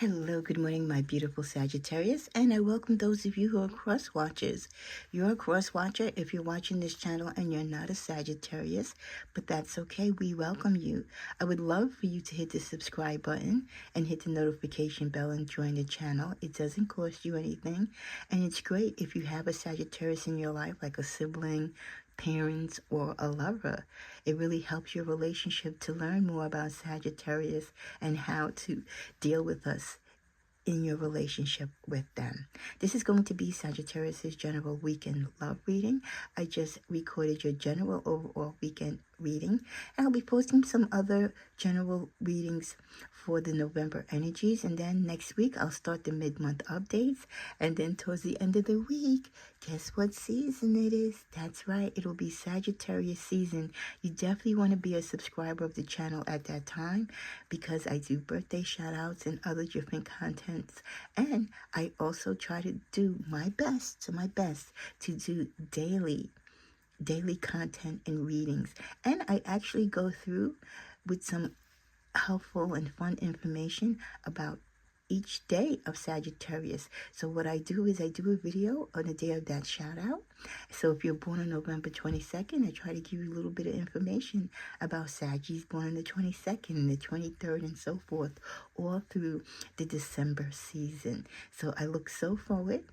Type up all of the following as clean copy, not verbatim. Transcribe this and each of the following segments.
Hello, good morning, my beautiful Sagittarius, and I welcome those of you who are cross watchers. You're a cross watcher if you're watching this channel and you're not a Sagittarius, but that's okay. We welcome you. I would love for you to hit the subscribe button and hit the notification bell and join the channel. It doesn't cost you anything, and it's great if you have a Sagittarius in your life, like a sibling, parents, or a lover. It really helps your relationship to learn more about Sagittarius and how to deal with us in your relationship with them. This is going to be Sagittarius's general weekend love reading. I just recorded your general overall weekend reading, and I'll be posting some other general readings for the November energies, and then next week I'll start the mid-month updates, and then towards the end of the week, guess what season it is? That's right, it'll be Sagittarius season. You definitely want to be a subscriber of the channel at that time, because I do birthday shout outs and other different contents, and I also try to do my best to do daily content and readings. And I actually go through with some helpful and fun information about each day of Sagittarius. So what I do is I do a video on the day of that shout out. So if you're born on November 22nd, I try to give you a little bit of information about Sagittarius born on the 22nd and the 23rd and so forth, all through the December season. So I look so forward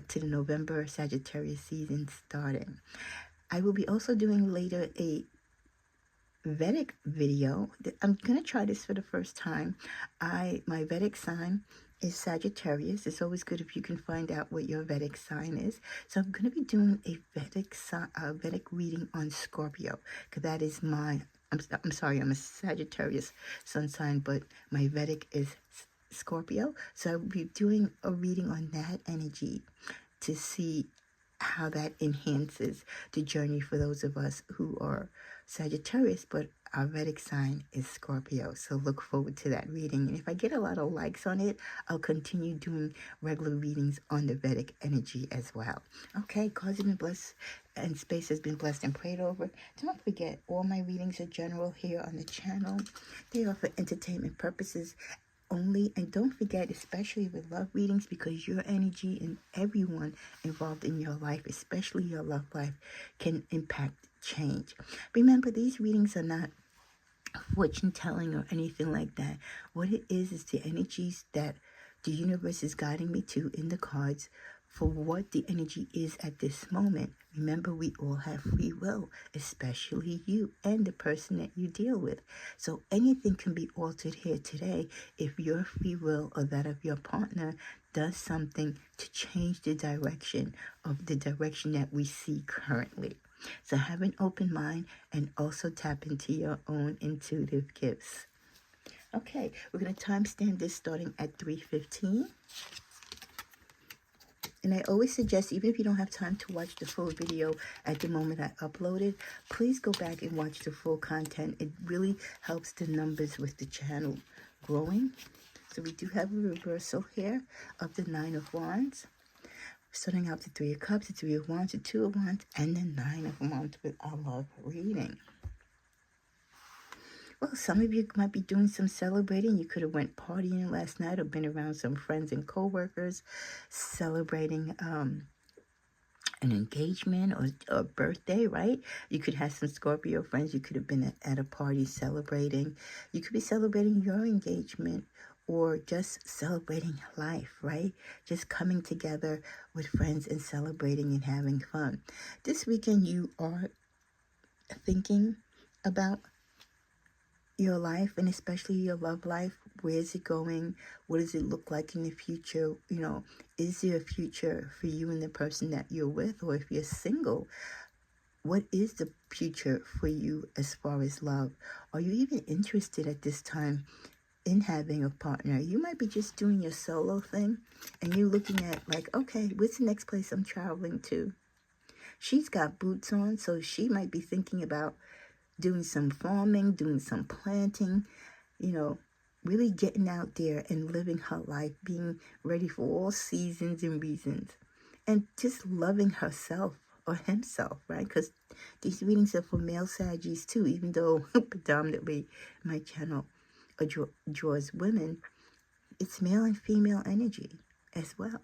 to the November Sagittarius season starting. I will be also doing later a Vedic video. I'm going to try this for the first time. My Vedic sign is Sagittarius. It's always good if you can find out what your Vedic sign is. So I'm going to be doing a Vedic reading on Scorpio, because that is my, I'm sorry, I'm a Sagittarius sun sign, but my Vedic is Scorpio. So I'll be doing a reading on that energy to see how that enhances the journey for those of us who are Sagittarius, but our Vedic sign is Scorpio. So look forward to that reading. And if I get a lot of likes on it, I'll continue doing regular readings on the Vedic energy as well. Okay, cards have been blessed and space has been blessed and prayed over. Don't forget, all my readings are general here on the channel. They are for entertainment purposes only, and don't forget, especially with love readings, because your energy and everyone involved in your life, especially your love life, can impact change. Remember, these readings are not fortune telling or anything like that. What it is the energies that the universe is guiding me to in the cards for what the energy is at this moment. Remember, we all have free will, especially you and the person that you deal with. So anything can be altered here today if your free will or that of your partner does something to change the direction that we see currently. So have an open mind and also tap into your own intuitive gifts. Okay, we're going to timestamp this starting at 3:15. And I always suggest, even if you don't have time to watch the full video at the moment I upload it, please go back and watch the full content. It really helps the numbers with the channel growing. So we do have a reversal here of the Nine of Wands. Starting out the Three of Cups, the Three of Wands, the Two of Wands, and the Nine of Wands with our love reading. Well, some of you might be doing some celebrating. You could have went partying last night or been around some friends and co-workers celebrating an engagement or a birthday, right? You could have some Scorpio friends. You could have been at a party celebrating. You could be celebrating your engagement or just celebrating life, right? Just coming together with friends and celebrating and having fun. This weekend, you are thinking about your life, and especially your love life. Where is it going? What does it look like in the future? You know, is there a future for you and the person that you're with? Or if you're single, what is the future for you as far as love? Are you even interested at this time in having a partner? You might be just doing your solo thing and you're looking at like, okay, where's the next place I'm traveling to? She's got boots on, so she might be thinking about doing some farming, doing some planting, you know, really getting out there and living her life, being ready for all seasons and reasons, and just loving herself or himself, right? Because these readings are for male Saggies too, even though predominantly my channel draws women. it's male and female energy as well.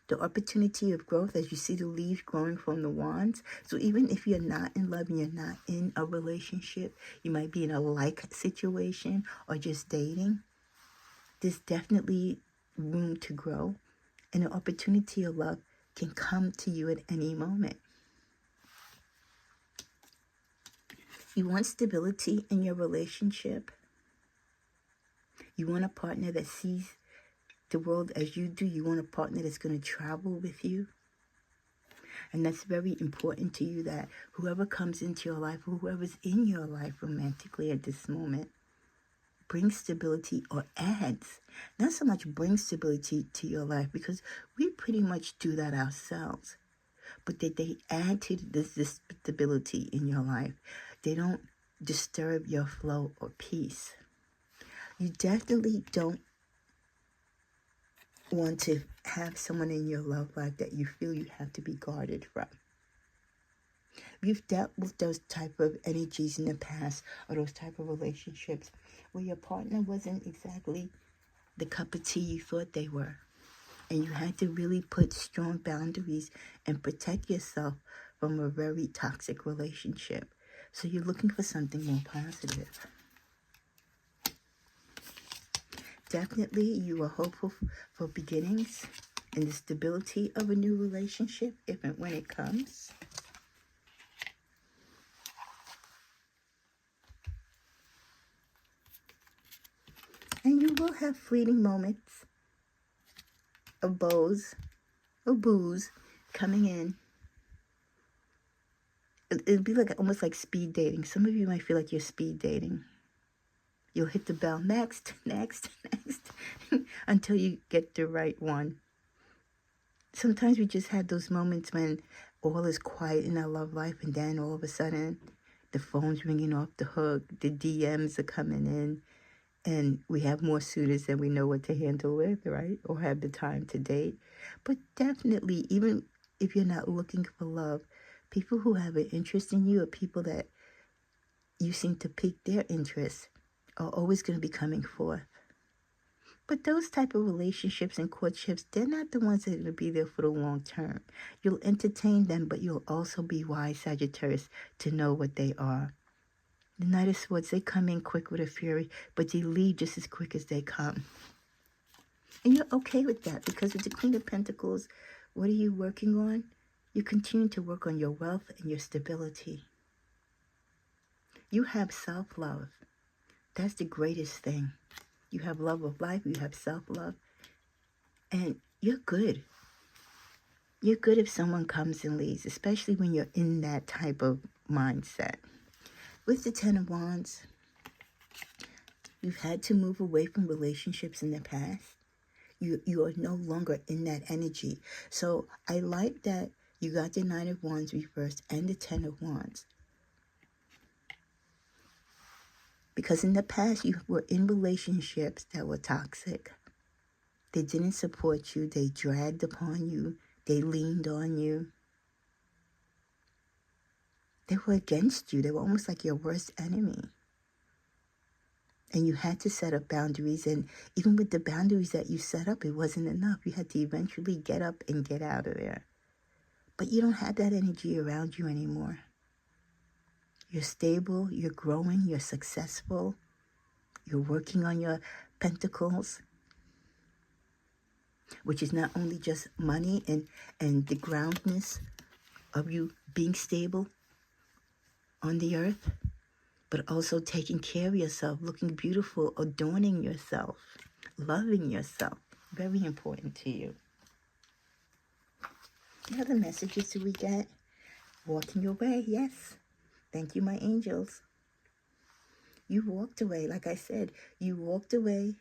The opportunity of growth as you see the leaves growing from the wands. So even if you're not in love and you're not in a relationship, you might be in a like situation or just dating, there's definitely room to grow, and the opportunity of love can come to you at any moment. You want stability in your relationship. You want a partner that sees the world as you do. You want a partner that's going to travel with you. And that's very important to you, that whoever comes into your life, or whoever's in your life romantically at this moment, brings stability or adds. Not so much brings stability to your life, because we pretty much do that ourselves. But that they add to this stability in your life. They don't disturb your flow or peace. You definitely don't want to have someone in your love life that you feel you have to be guarded from. You've dealt with those type of energies in the past, or those type of relationships where your partner wasn't exactly the cup of tea you thought they were. And you had to really put strong boundaries and protect yourself from a very toxic relationship. So you're looking for something more positive. Definitely you are hopeful for beginnings and the stability of a new relationship if and when it comes. And you will have fleeting moments of booze coming in. It'd be like almost like speed dating. Some of you might feel like you're speed dating. You'll hit the bell next, until you get the right one. Sometimes we just have those moments when all is quiet in our love life, and then all of a sudden the phone's ringing off the hook, the DMs are coming in, and we have more suitors than we know what to handle with, right? Or have the time to date. But definitely, even if you're not looking for love, people who have an interest in you, or people that you seem to pique their interest, are always going to be coming forth. But those type of relationships and courtships, they're not the ones that are going to be there for the long term. You'll entertain them, but you'll also be wise, Sagittarius, to know what they are. The Knight of Swords, they come in quick with a fury, but they leave just as quick as they come. And you're okay with that, because with the Queen of Pentacles, what are you working on? You continue to work on your wealth and your stability. You have self-love. That's the greatest thing. You have love of life, you have self-love, and you're good. You're good if someone comes and leaves, especially when you're in that type of mindset. With the Ten of Wands, you've had to move away from relationships in the past. You are no longer in that energy. So I like that you got the Nine of Wands reversed and the Ten of Wands. Because in the past, you were in relationships that were toxic. They didn't support you. They dragged upon you. They leaned on you. They were against you. They were almost like your worst enemy. And you had to set up boundaries. And even with the boundaries that you set up, it wasn't enough. You had to eventually get up and get out of there. But you don't have that energy around you anymore. You're stable, you're growing, you're successful, you're working on your pentacles, which is not only just money and the groundness of you being stable on the earth, but also taking care of yourself, looking beautiful, adorning yourself, loving yourself. Very important to you. What other messages do we get? Walking your way, yes. Thank you, my angels. You walked away. Like I said, you walked away.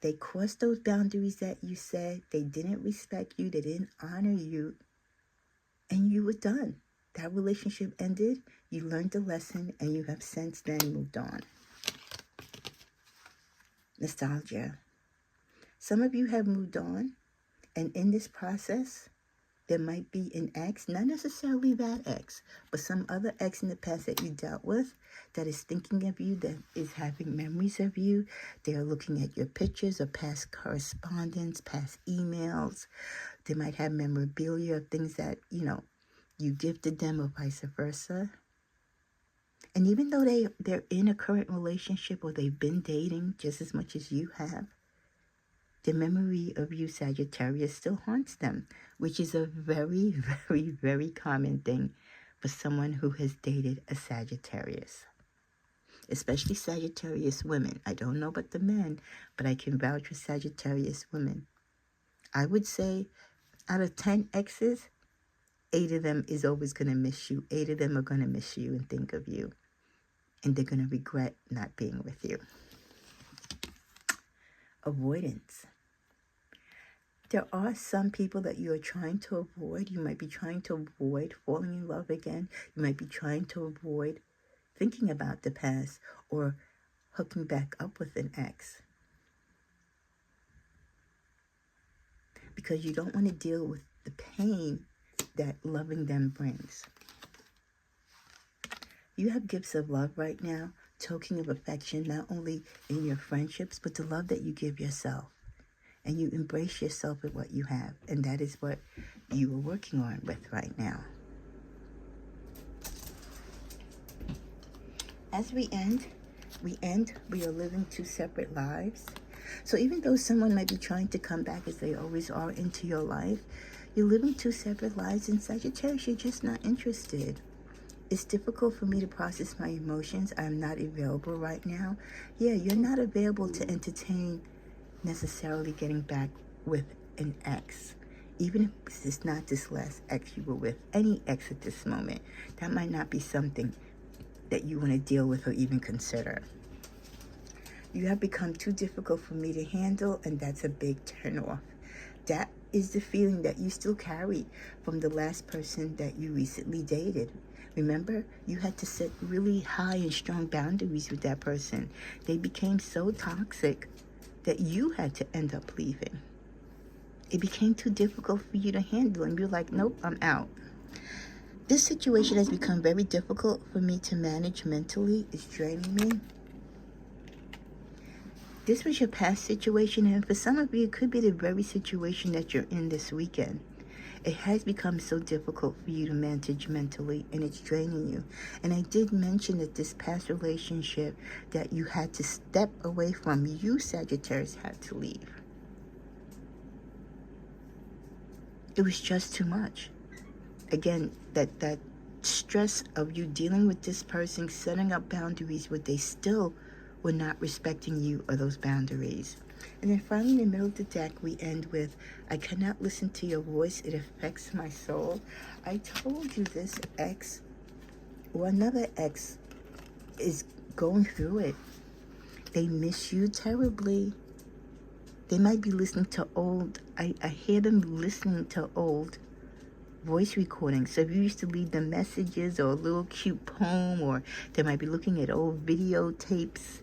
They crossed those boundaries that you said. They didn't respect you. They didn't honor you. And you were done. That relationship ended. You learned the lesson, and you have since then moved on. Nostalgia. Some of you have moved on. And in this process, There might be an ex, not necessarily that ex, but some other ex in the past that you dealt with that is thinking of you, that is having memories of you. They are looking at your pictures or past correspondence, past emails. They might have memorabilia of things that, you gifted them or vice versa. And even though they're in a current relationship or they've been dating just as much as you have, the memory of you, Sagittarius, still haunts them, which is a very, very, very common thing for someone who has dated a Sagittarius. Especially Sagittarius women. I don't know about the men, but I can vouch for Sagittarius women. I would say out of 10 exes, 8 of them is always going to miss you. 8 of them are going to miss you and think of you. And they're going to regret not being with you. Avoidance. There are some people that you are trying to avoid. You might be trying to avoid falling in love again. You might be trying to avoid thinking about the past or hooking back up with an ex. Because you don't want to deal with the pain that loving them brings. You have gifts of love right now, token of affection, not only in your friendships, but the love that you give yourself. And you embrace yourself with what you have. And that is what you are working on with right now. As we end, we are living 2 separate lives. So even though someone might be trying to come back, as they always are, into your life, you're living 2 separate lives. In Sagittarius, you're just not interested. It's difficult for me to process my emotions. I'm not available right now. Yeah, you're not available to entertain necessarily getting back with an ex. Even if it's not this last ex you were with, any ex at this moment, that might not be something that you want to deal with or even consider. You have become too difficult for me to handle, and that's a big turnoff. That is the feeling that you still carry from the last person that you recently dated. Remember, you had to set really high and strong boundaries with that person. They became so toxic that you had to end up leaving. It became too difficult for you to handle, and you're like, nope, I'm out. This situation has become very difficult for me to manage mentally. It's draining me. This was your past situation, and for some of you, it could be the very situation that you're in this weekend. It has become so difficult for you to manage mentally, and it's draining you. And I did mention that this past relationship that you had to step away from, you, Sagittarius, had to leave. It was just too much. Again, that stress of you dealing with this person, setting up boundaries, but they still were not respecting you or those boundaries. And then finally, in the middle of the deck, we end with, I cannot listen to your voice. It affects my soul. I told you this ex or another ex is going through it. They miss you terribly. They might be listening to old, I hear them listening to old voice recordings. So if you used to leave them messages or a little cute poem, or they might be looking at old videotapes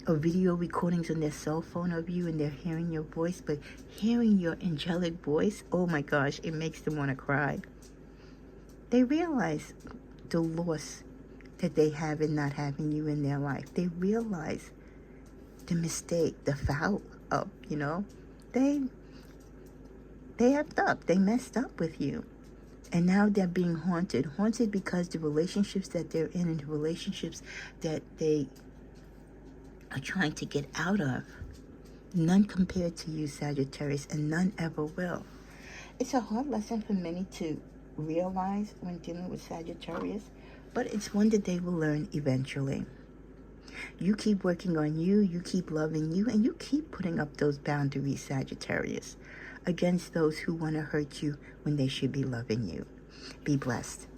or video recordings on their cell phone of you, and they're hearing your voice, but hearing your angelic voice, oh my gosh, it makes them want to cry. They realize the loss that they have in not having you in their life. They realize the mistake, the foul up, They effed up. They messed up with you. And now they're being haunted. Haunted because the relationships that they're in and the relationships that they are trying to get out of, none compared to you, Sagittarius, and none ever will. It's a hard lesson for many to realize when dealing with Sagittarius, but it's one that they will learn eventually. You keep working on you, you keep loving you, and you keep putting up those boundaries, Sagittarius, against those who want to hurt you when they should be loving you. Be blessed.